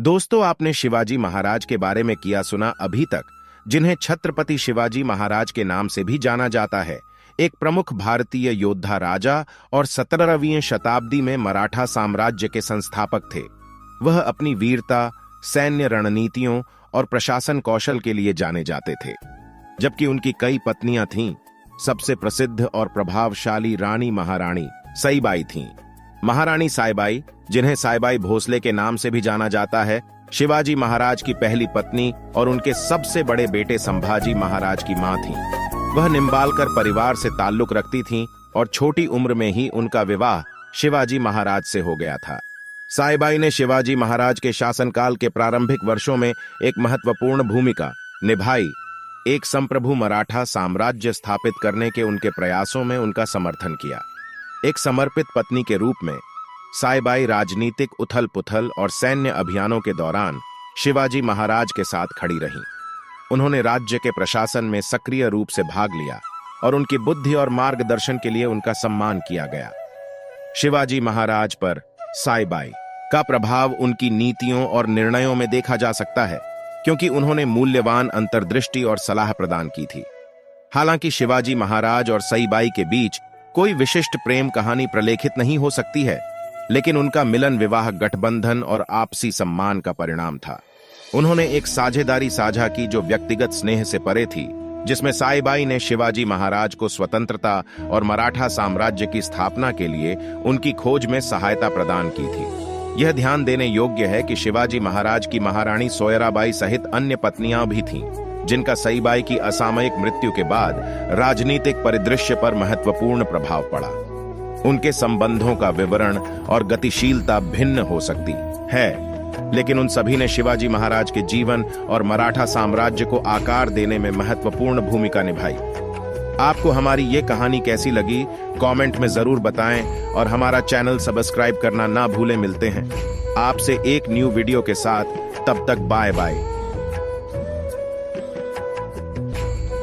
दोस्तों, आपने शिवाजी महाराज के बारे में किया सुना अभी तक, जिन्हें छत्रपति शिवाजी महाराज के नाम से भी जाना जाता है। एक प्रमुख भारतीय योद्धा, राजा और 17वीं शताब्दी में मराठा साम्राज्य के संस्थापक थे। वह अपनी वीरता, सैन्य रणनीतियों और प्रशासन कौशल के लिए जाने जाते थे। जबकि उनकी कई पत्नियां थीं, सबसे प्रसिद्ध और प्रभावशाली रानी महारानी सईबाई थीं। महारानी साईबाई, जिन्हें साईबाई भोसले के नाम से भी जाना जाता है, शिवाजी महाराज की पहली पत्नी और उनके सबसे बड़े बेटे संभाजी महाराज की मां थीं। वह निंबालकर परिवार से ताल्लुक रखती थीं और छोटी उम्र में ही उनका विवाह शिवाजी महाराज से हो गया था। साईबाई ने शिवाजी महाराज के शासनकाल के प्रारंभिक वर्षों में एक महत्वपूर्ण भूमिका निभाई। एक संप्रभु मराठा साम्राज्य स्थापित करने के उनके प्रयासों में उनका समर्थन किया। एक समर्पित पत्नी के रूप में साईबाई राजनीतिक उथल-पुथल और सैन्य अभियानों के दौरान शिवाजी महाराज के साथ खड़ी रहीं। उन्होंने राज्य के प्रशासन में सक्रिय रूप से भाग लिया और उनकी बुद्धि और मार्गदर्शन के लिए उनका सम्मान किया गया। शिवाजी महाराज पर साईबाई का प्रभाव उनकी नीतियों और निर्णयों में देखा जा सकता है, क्योंकि उन्होंने मूल्यवान अंतर्दृष्टि और सलाह प्रदान की थी। हालांकि शिवाजी महाराज और सईबाई के बीच कोई विशिष्ट प्रेम कहानी प्रलेखित नहीं हो सकती है, लेकिन उनका मिलन विवाह गठबंधन और आपसी सम्मान का परिणाम था। उन्होंने एक साझेदारी साझा की जो व्यक्तिगत स्नेह से परे थी, जिसमें साईबाई ने शिवाजी महाराज को स्वतंत्रता और मराठा साम्राज्य की स्थापना के लिए उनकी खोज में सहायता प्रदान की थी। यह ध्यान देने योग्य है कि शिवाजी महाराज की महारानी सोयराबाई सहित अन्य पत्नियां भी थीं, जिनका सईबाई की असामयिक मृत्यु के बाद राजनीतिक परिदृश्य पर महत्वपूर्ण प्रभाव पड़ा। उनके संबंधों का विवरण और गतिशीलता भिन्न हो सकती है, लेकिन उन सभी ने शिवाजी महाराज के जीवन और मराठा साम्राज्य को आकार देने में महत्वपूर्ण भूमिका निभाई। आपको हमारी ये कहानी कैसी लगी, कमेंट में जरूर बताएं और हमारा चैनल सब्सक्राइब करना ना भूलें। मिलते हैं आपसे एक न्यू वीडियो के साथ, तब तक बाय बाय।